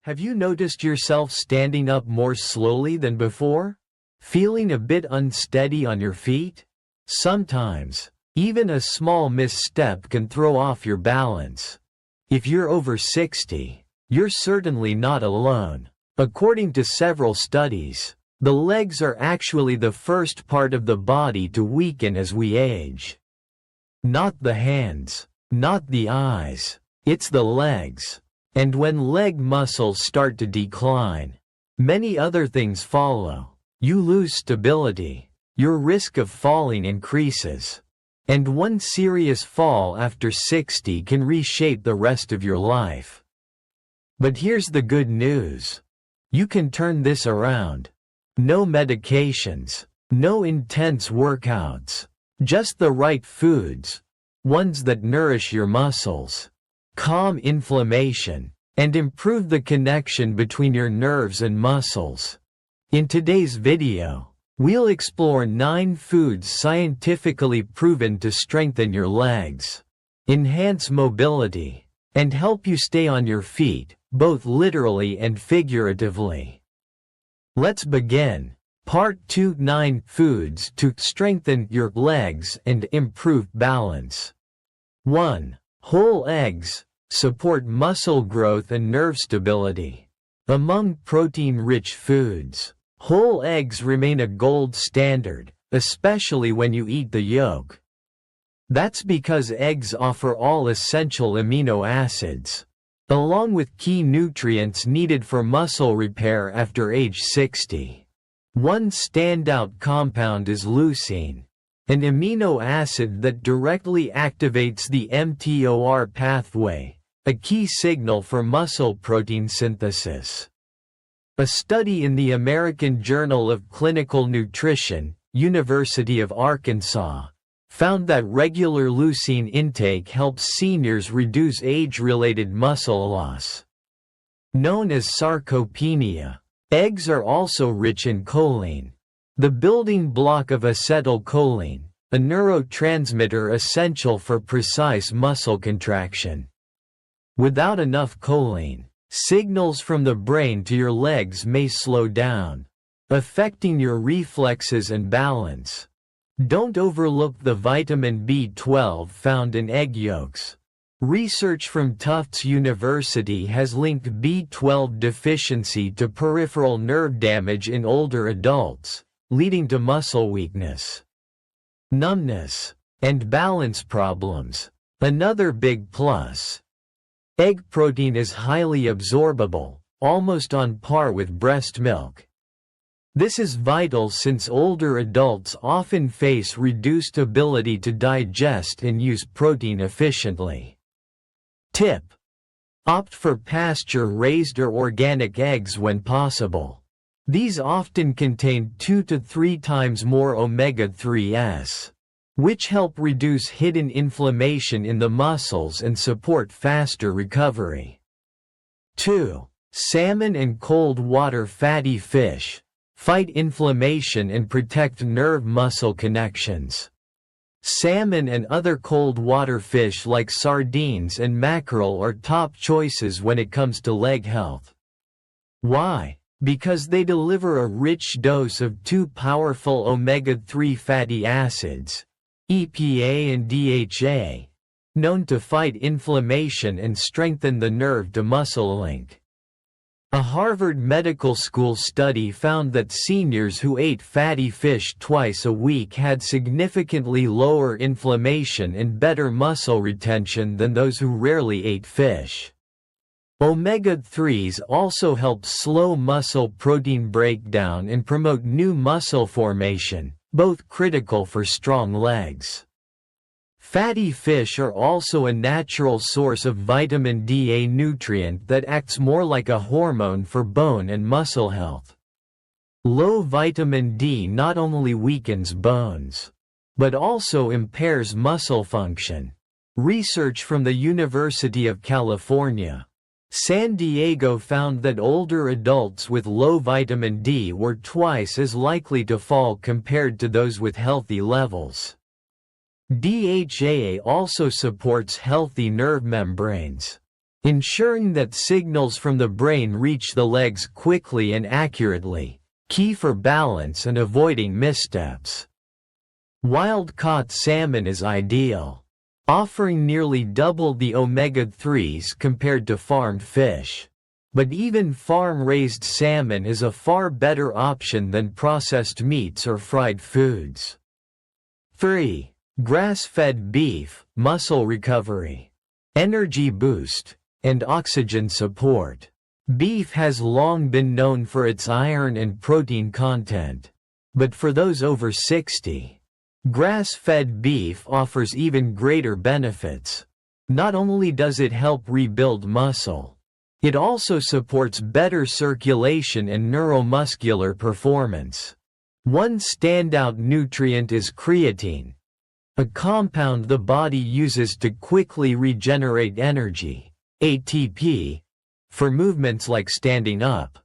Have you noticed yourself standing up more slowly than before? Feeling a bit unsteady on your feet? Sometimes, even a small misstep can throw off your balance. If you're over 60, you're certainly not alone. According to several studies, the legs are actually the first part of the body to weaken as we age. Not the hands, not the eyes, it's the legs. And when leg muscles start to decline, many other things follow. You lose stability, your risk of falling increases. And one serious fall after 60 can reshape the rest of your life. But here's the good news. You can turn this around. No medications, no intense workouts, just the right foods, ones that nourish your muscles, calm inflammation, and improve the connection between your nerves and muscles. In today's video, we'll explore 9 foods scientifically proven to strengthen your legs, enhance mobility, and help you stay on your feet, both literally and figuratively. Let's begin. Part 2: 9 foods to strengthen your legs and improve balance. 1. Whole eggs support muscle growth and nerve stability. Among protein-rich foods, whole eggs remain a gold standard, especially when you eat the yolk. That's because eggs offer all essential amino acids, along with key nutrients needed for muscle repair after age 60. One standout compound is leucine, an amino acid that directly activates the mTOR pathway, a key signal for muscle protein synthesis. A study in the American Journal of Clinical Nutrition, University of Arkansas, found that regular leucine intake helps seniors reduce age-related muscle loss. Known as sarcopenia, eggs are also rich in choline, the building block of acetylcholine, a neurotransmitter essential for precise muscle contraction. Without enough choline, signals from the brain to your legs may slow down, affecting your reflexes and balance. Don't overlook the vitamin B12 found in egg yolks. Research from Tufts University has linked B12 deficiency to peripheral nerve damage in older adults, leading to muscle weakness, numbness, and balance problems. Another big plus. Egg protein is highly absorbable, almost on par with breast milk. This is vital since older adults often face reduced ability to digest and use protein efficiently. Tip: opt for pasture-raised or organic eggs when possible. These often contain 2 to 3 times more omega-3s, which help reduce hidden inflammation in the muscles and support faster recovery. 2. Salmon and cold water fatty fish fight inflammation and protect nerve-muscle connections. Salmon and other cold water fish like sardines and mackerel are top choices when it comes to leg health. Why? Because they deliver a rich dose of 2 powerful omega-3 fatty acids, EPA and DHA, known to fight inflammation and strengthen the nerve-to-muscle link. A Harvard Medical School study found that seniors who ate fatty fish twice a week had significantly lower inflammation and better muscle retention than those who rarely ate fish. Omega-3s also help slow muscle protein breakdown and promote new muscle formation, both critical for strong legs. Fatty fish are also a natural source of vitamin D, a nutrient that acts more like a hormone for bone and muscle health. Low vitamin D not only weakens bones, but also impairs muscle function. Research from the University of California, San Diego found that older adults with low vitamin D were twice as likely to fall compared to those with healthy levels. DHA also supports healthy nerve membranes, ensuring that signals from the brain reach the legs quickly and accurately, key for balance and avoiding missteps. Wild-caught salmon is ideal, offering nearly double the omega-3s compared to farmed fish. But even farm-raised salmon is a far better option than processed meats or fried foods. 3. Grass-fed beef, muscle recovery, energy boost, and oxygen support. Beef has long been known for its iron and protein content. But for those over 60, grass-fed beef offers even greater benefits. Not only does it help rebuild muscle, it also supports better circulation and neuromuscular performance. One standout nutrient is creatine, a compound the body uses to quickly regenerate energy, ATP, for movements like standing up,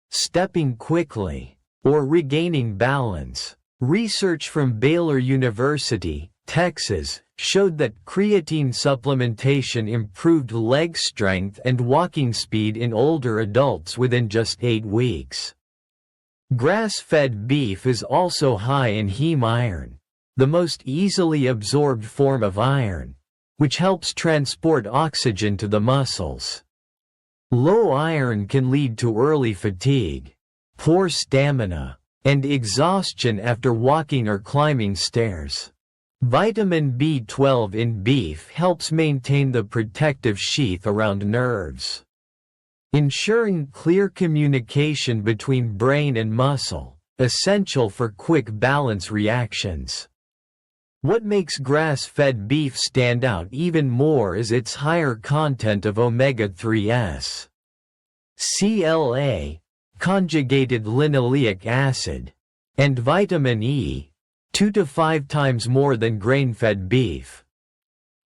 stepping quickly, or regaining balance. Research from Baylor University, Texas, showed that creatine supplementation improved leg strength and walking speed in older adults within just 8 weeks. Grass-fed beef is also high in heme iron, the most easily absorbed form of iron, which helps transport oxygen to the muscles. Low iron can lead to early fatigue, poor stamina, and exhaustion after walking or climbing stairs. Vitamin B12 in beef helps maintain the protective sheath around nerves, ensuring clear communication between brain and muscle, essential for quick balance reactions. What makes grass-fed beef stand out even more is its higher content of omega-3s. CLA, conjugated linoleic acid, and vitamin E, 2 to 5 times more than grain-fed beef.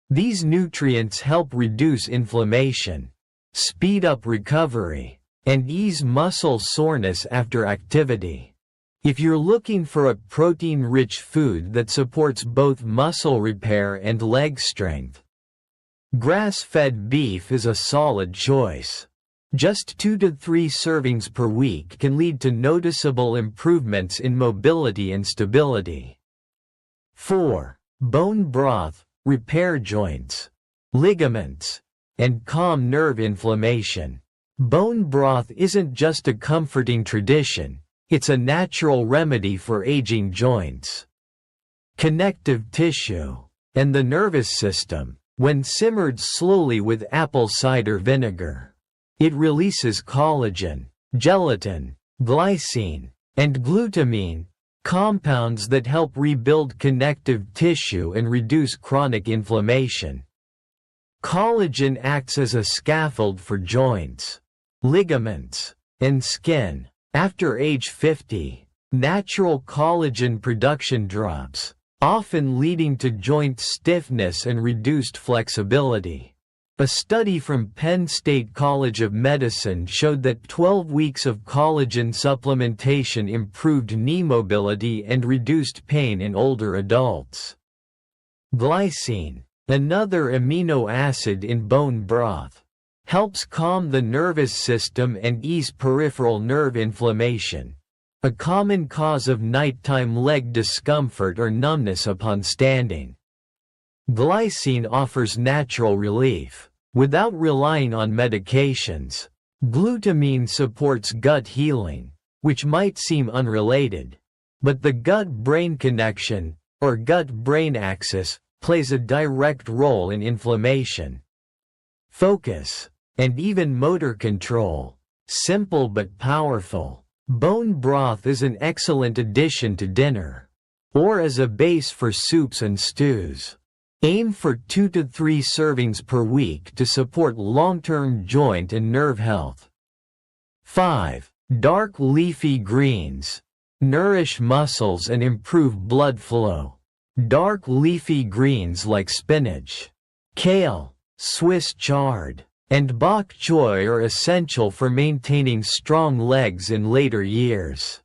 These nutrients help reduce inflammation, speed up recovery, and ease muscle soreness after activity. If you're looking for a protein-rich food that supports both muscle repair and leg strength, grass-fed beef is a solid choice. Just 2 to 3 servings per week can lead to noticeable improvements in mobility and stability. 4. Bone broth, repair joints, ligaments, and calm nerve inflammation. Bone broth isn't just a comforting tradition, it's a natural remedy for aging joints, connective tissue, and the nervous system. When simmered slowly with apple cider vinegar, it releases collagen, gelatin, glycine, and glutamine, compounds that help rebuild connective tissue and reduce chronic inflammation. Collagen acts as a scaffold for joints, ligaments, and skin. After age 50, natural collagen production drops, often leading to joint stiffness and reduced flexibility. A study from Penn State College of Medicine showed that 12 weeks of collagen supplementation improved knee mobility and reduced pain in older adults. Glycine, another amino acid in bone broth, helps calm the nervous system and ease peripheral nerve inflammation, a common cause of nighttime leg discomfort or numbness upon standing. Glycine offers natural relief, without relying on medications. Glutamine supports gut healing, which might seem unrelated, but the gut-brain connection, or gut-brain axis, plays a direct role in inflammation, focus, and even motor control. Simple but powerful, bone broth is an excellent addition to dinner, or as a base for soups and stews. Aim for 2 to 3 servings per week to support long-term joint and nerve health. 5. Dark leafy greens. Nourish muscles and improve blood flow. Dark leafy greens like spinach, kale, Swiss chard, and bok choy are essential for maintaining strong legs in later years.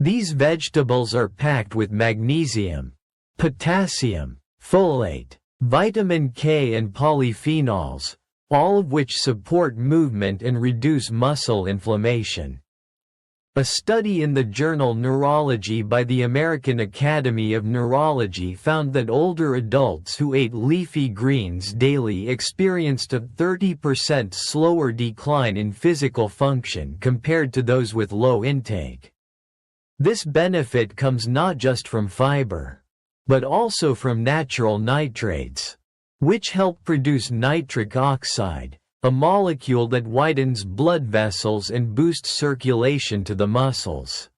These vegetables are packed with magnesium, potassium, folate, vitamin K and polyphenols, all of which support movement and reduce muscle inflammation. A study in the journal Neurology by the American Academy of Neurology found that older adults who ate leafy greens daily experienced a 30% slower decline in physical function compared to those with low intake. This benefit comes not just from fiber, but also from natural nitrates, which help produce nitric oxide, a molecule that widens blood vessels and boosts circulation to the muscles.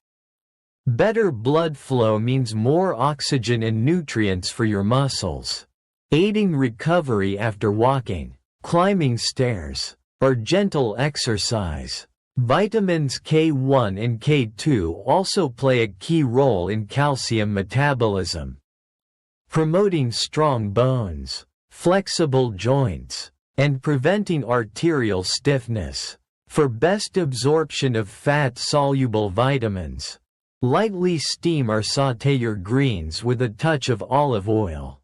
Better blood flow means more oxygen and nutrients for your muscles, aiding recovery after walking, climbing stairs, or gentle exercise. Vitamins K1 and K2 also play a key role in calcium metabolism, promoting strong bones, flexible joints, and preventing arterial stiffness. For best absorption of fat-soluble vitamins, lightly steam or sauté your greens with a touch of olive oil.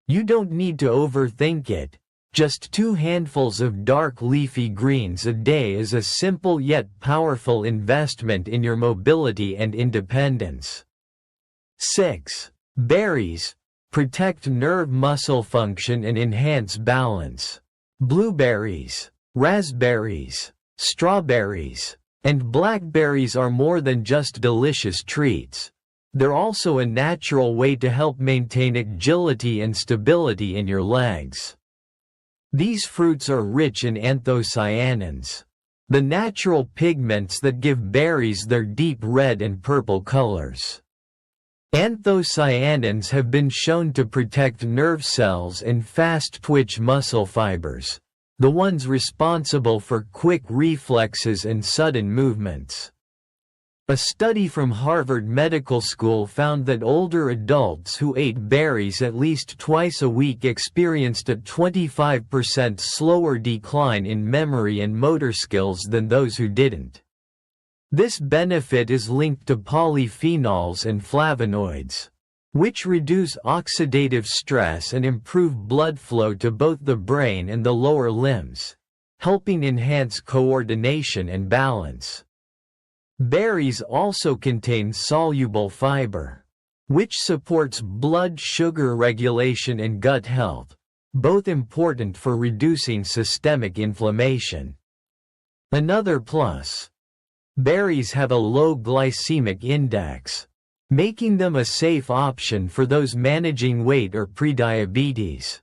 You don't need to overthink it. Just 2 handfuls of dark leafy greens a day is a simple yet powerful investment in your mobility and independence. 6. Berries protect nerve muscle function and enhance balance. Blueberries, raspberries, strawberries, and blackberries are more than just delicious treats. They're also a natural way to help maintain agility and stability in your legs. These fruits are rich in anthocyanins, the natural pigments that give berries their deep red and purple colors. Anthocyanins have been shown to protect nerve cells and fast-twitch muscle fibers, the ones responsible for quick reflexes and sudden movements. A study from Harvard Medical School found that older adults who ate berries at least twice a week experienced a 25% slower decline in memory and motor skills than those who didn't. This benefit is linked to polyphenols and flavonoids, which reduce oxidative stress and improve blood flow to both the brain and the lower limbs, helping enhance coordination and balance. Berries also contain soluble fiber, which supports blood sugar regulation and gut health, both important for reducing systemic inflammation. Another plus: berries have a low glycemic index, making them a safe option for those managing weight or prediabetes.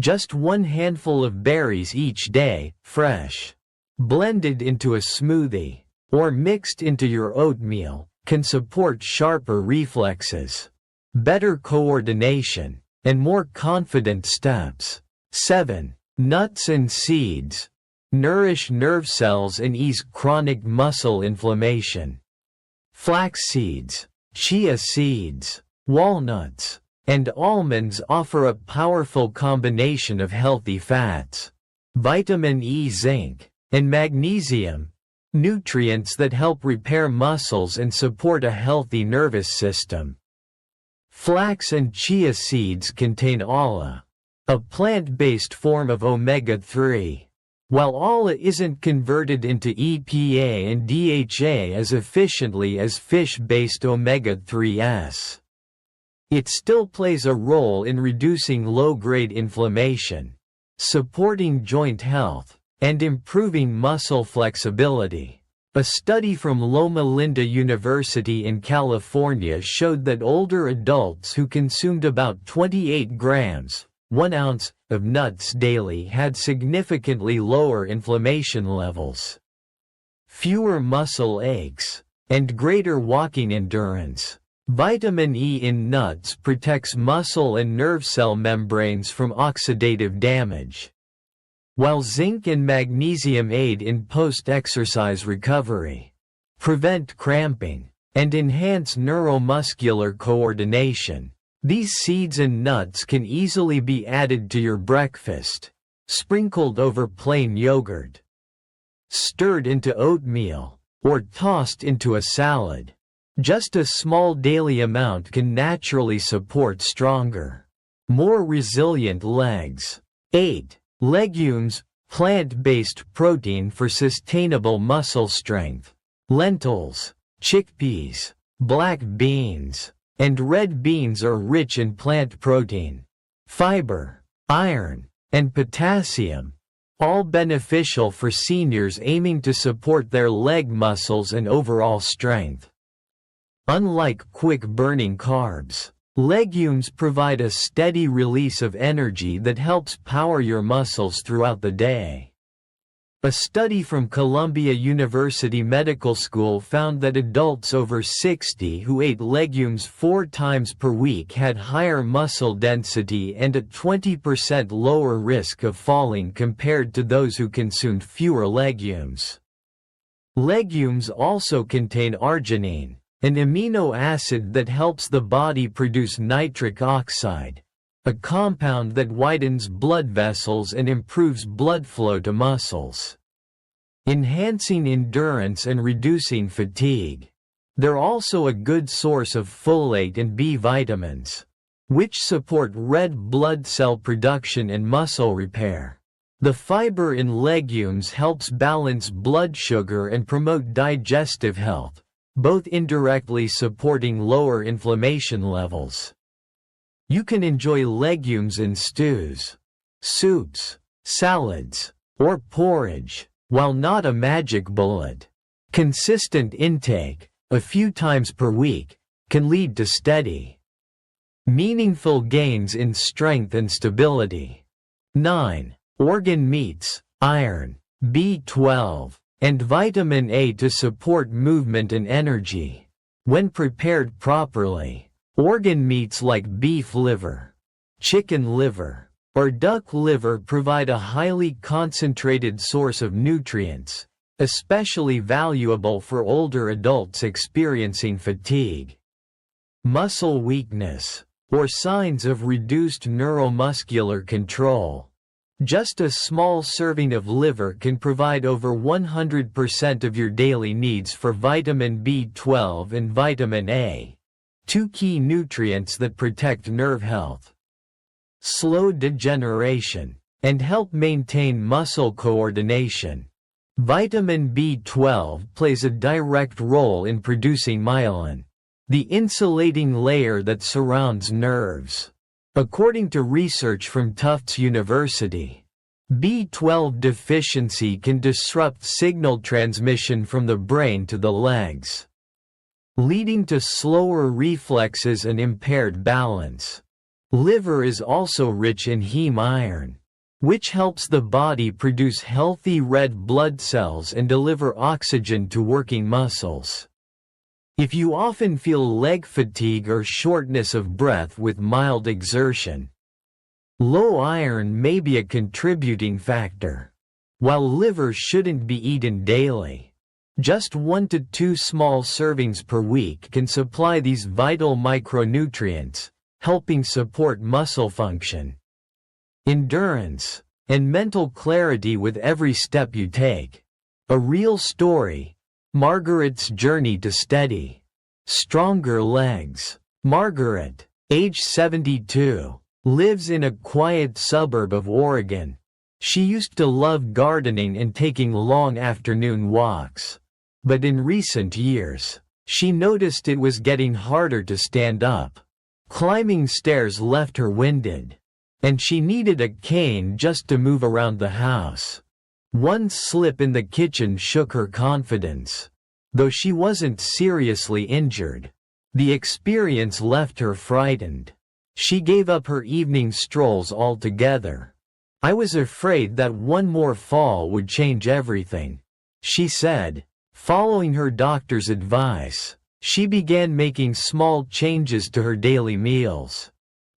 Just 1 handful of berries each day, fresh, blended into a smoothie, or mixed into your oatmeal, can support sharper reflexes, better coordination, and more confident steps. 7. Nuts and seeds nourish nerve cells and ease chronic muscle inflammation. Flax seeds, chia seeds, walnuts, and almonds offer a powerful combination of healthy fats, vitamin E, zinc, and magnesium, nutrients that help repair muscles and support a healthy nervous system. Flax and chia seeds contain ALA, a plant-based form of omega-3. While ALA isn't converted into EPA and DHA as efficiently as fish-based omega-3s, it still plays a role in reducing low-grade inflammation, supporting joint health, and improving muscle flexibility. A study from Loma Linda University in California showed that older adults who consumed about 28 grams, 1 ounce, of nuts daily had significantly lower inflammation levels, fewer muscle aches, and greater walking endurance. Vitamin E in nuts protects muscle and nerve cell membranes from oxidative damage, while zinc and magnesium aid in post-exercise recovery, prevent cramping, and enhance neuromuscular coordination. These seeds and nuts can easily be added to your breakfast, sprinkled over plain yogurt, stirred into oatmeal, or tossed into a salad. Just a small daily amount can naturally support stronger, more resilient legs. 8. Legumes Plant-based protein for sustainable muscle strength. Lentils, chickpeas, black beans, and red beans are rich in plant protein, fiber, iron, and potassium, all beneficial for seniors aiming to support their leg muscles and overall strength. Unlike quick-burning carbs, legumes provide a steady release of energy that helps power your muscles throughout the day. A study from Columbia University Medical School found that adults over 60 who ate legumes 4 times per week had higher muscle density and a 20% lower risk of falling compared to those who consumed fewer legumes. Legumes also contain arginine, an amino acid that helps the body produce nitric oxide, a compound that widens blood vessels and improves blood flow to muscles, enhancing endurance and reducing fatigue. They're also a good source of folate and B vitamins, which support red blood cell production and muscle repair. The fiber in legumes helps balance blood sugar and promote digestive health, both indirectly supporting lower inflammation levels. You can enjoy legumes in stews, soups, salads, or porridge. While not a magic bullet, consistent intake, a few times per week, can lead to steady, meaningful gains in strength and stability. 9. Organ meats, iron, B12, and vitamin A to support movement and energy. When prepared properly, organ meats like beef liver, chicken liver, or duck liver provide a highly concentrated source of nutrients, especially valuable for older adults experiencing fatigue, muscle weakness, or signs of reduced neuromuscular control. Just a small serving of liver can provide over 100% of your daily needs for vitamin B12 and vitamin A, 2 key nutrients that protect nerve health, slow degeneration, and help maintain muscle coordination. Vitamin B12 plays a direct role in producing myelin, the insulating layer that surrounds nerves. According to research from Tufts University, B12 deficiency can disrupt signal transmission from the brain to the legs, leading to slower reflexes and impaired balance. Liver is also rich in heme iron, which helps the body produce healthy red blood cells and deliver oxygen to working muscles. If you often feel leg fatigue or shortness of breath with mild exertion, low iron may be a contributing factor. While liver shouldn't be eaten daily, just 1 to 2 small servings per week can supply these vital micronutrients, helping support muscle function, endurance, and mental clarity with every step you take. A real story. Margaret's journey to steady, stronger legs. Margaret, age 72, lives in a quiet suburb of Oregon. She used to love gardening and taking long afternoon walks. But in recent years, she noticed it was getting harder to stand up. Climbing stairs left her winded, and she needed a cane just to move around the house. One slip in the kitchen shook her confidence. Though she wasn't seriously injured, the experience left her frightened. She gave up her evening strolls altogether. "I was afraid that one more fall would change everything," she said. Following her doctor's advice, she began making small changes to her daily meals.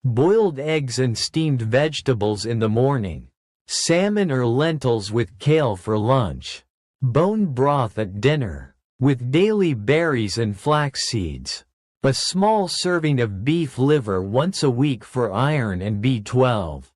Boiled eggs and steamed vegetables in the morning, salmon or lentils with kale for lunch, bone broth at dinner, with daily berries and flax seeds, a small serving of beef liver once a week for iron and B12.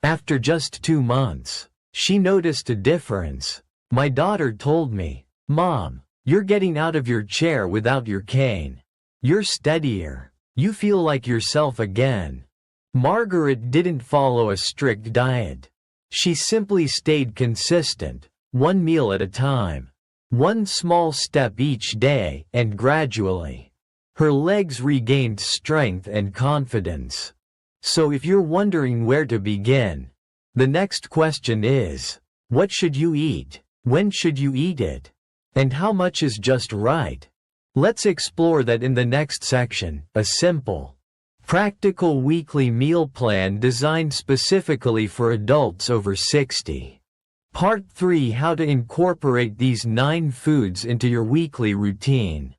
After just 2 months, she noticed a difference. "My daughter told me, 'Mom, you're getting out of your chair without your cane. You're steadier. You feel like yourself again.'" Margaret didn't follow a strict diet. She simply stayed consistent, one meal at a time, one small step each day, and gradually, her legs regained strength and confidence. So if you're wondering where to begin, the next question is, what should you eat? When should you eat it? And how much is just right? Let's explore that in the next section, a simple, practical weekly meal plan designed specifically for adults over 60. Part 3: How to incorporate these 9 foods into your weekly routine.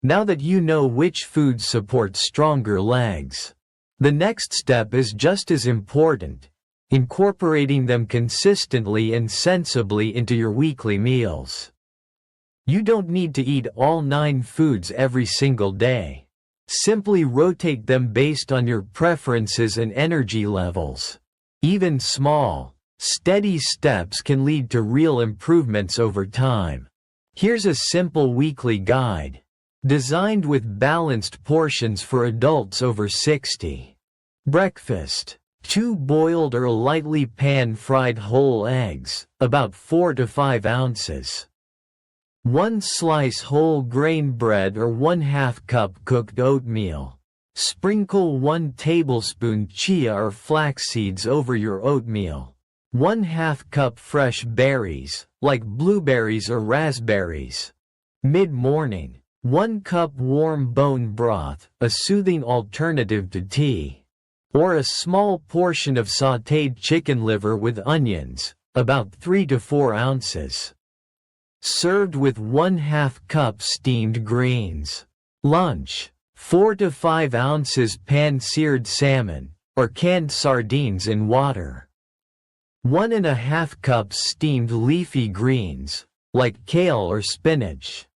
Now that you know which foods support stronger legs, the next step is just as important: incorporating them consistently and sensibly into your weekly meals. You don't need to eat all 9 foods every single day. Simply rotate them based on your preferences and energy levels. Even small, steady steps can lead to real improvements over time. Here's a simple weekly guide, designed with balanced portions for adults over 60. Breakfast: 2 boiled or lightly pan-fried whole eggs, about 4 to 5 ounces. 1 slice whole grain bread or 1/2 cup cooked oatmeal. Sprinkle 1 tablespoon chia or flax seeds over your oatmeal. 1/2 cup fresh berries, like blueberries or raspberries. Mid-morning: 1 cup warm bone broth, a soothing alternative to tea. Or a small portion of sautéed chicken liver with onions, about 3 to 4 ounces. Served with 1/2 cup steamed greens. Lunch: 4 to 5 ounces pan-seared salmon, or canned sardines in water. 1.5 cups steamed leafy greens, like kale or spinach.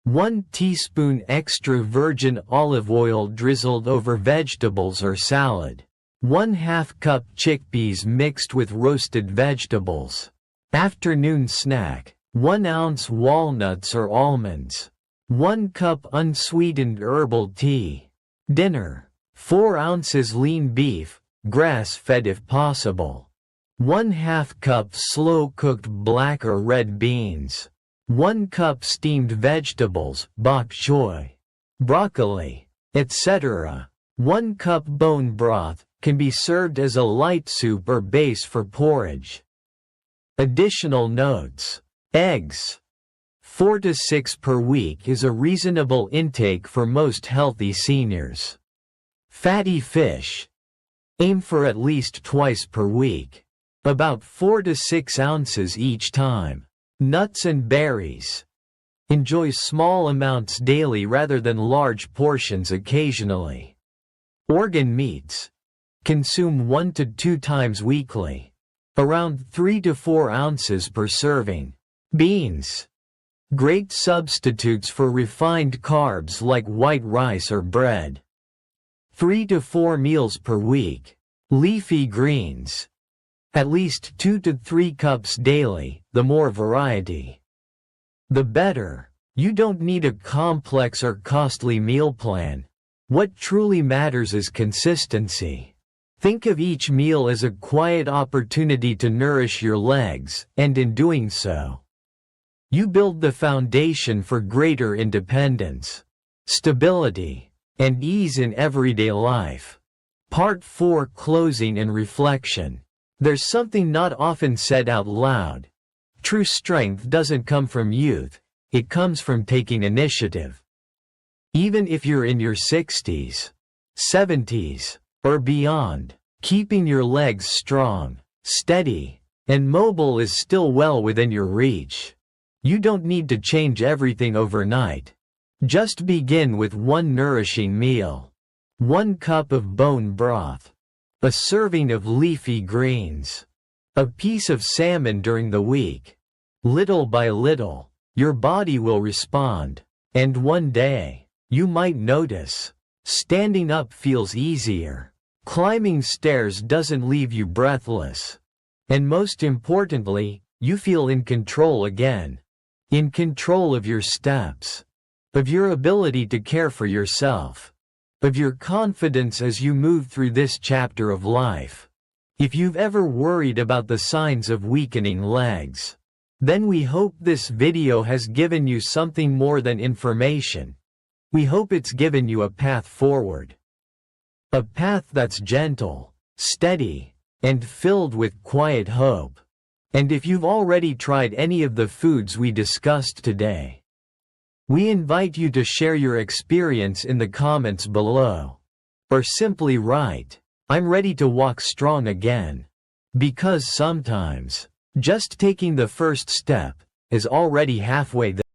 1 teaspoon extra virgin olive oil drizzled over vegetables or salad. 1/2 cup chickpeas mixed with roasted vegetables. Afternoon snack: 1 ounce walnuts or almonds. 1 cup unsweetened herbal tea. Dinner: 4 ounces lean beef, grass-fed if possible. 1/2 cup slow-cooked black or red beans. 1 cup steamed vegetables, bok choy, broccoli, etc. 1 cup bone broth, can be served as a light soup or base for porridge. Additional notes: eggs: 4 to 6 per week is a reasonable intake for most healthy seniors. Fatty fish: aim for at least twice per week, about 4 to 6 ounces each time. Nuts and berries: enjoy small amounts daily rather than large portions occasionally. Organ meats: consume 1 to 2 times weekly, around 3 to 4 ounces per serving. Beans: great substitutes for refined carbs like white rice or bread. 3 to 4 meals per week. Leafy greens: at least 2 to 3 cups daily, the more variety, the better. You don't need a complex or costly meal plan. What truly matters is consistency. Think of each meal as a quiet opportunity to nourish your legs, and in doing so, you build the foundation for greater independence, stability, and ease in everyday life. Part 4: Closing and Reflection. There's something not often said out loud. True strength doesn't come from youth, it comes from taking initiative. Even if you're in your 60s, 70s, or beyond, keeping your legs strong, steady, and mobile is still well within your reach. You don't need to change everything overnight. Just begin with 1 nourishing meal. 1 cup of bone broth. A serving of leafy greens. A piece of salmon during the week. Little by little, your body will respond, and one day, you might notice, standing up feels easier. Climbing stairs doesn't leave you breathless. And most importantly, you feel in control again. In control of your steps, of your ability to care for yourself, of your confidence as you move through this chapter of life. If you've ever worried about the signs of weakening legs, then we hope this video has given you something more than information. We hope it's given you a path forward. A path that's gentle, steady, and filled with quiet hope. And if you've already tried any of the foods we discussed today, we invite you to share your experience in the comments below. Or simply write, "I'm ready to walk strong again." Because sometimes, just taking the first step is already halfway there.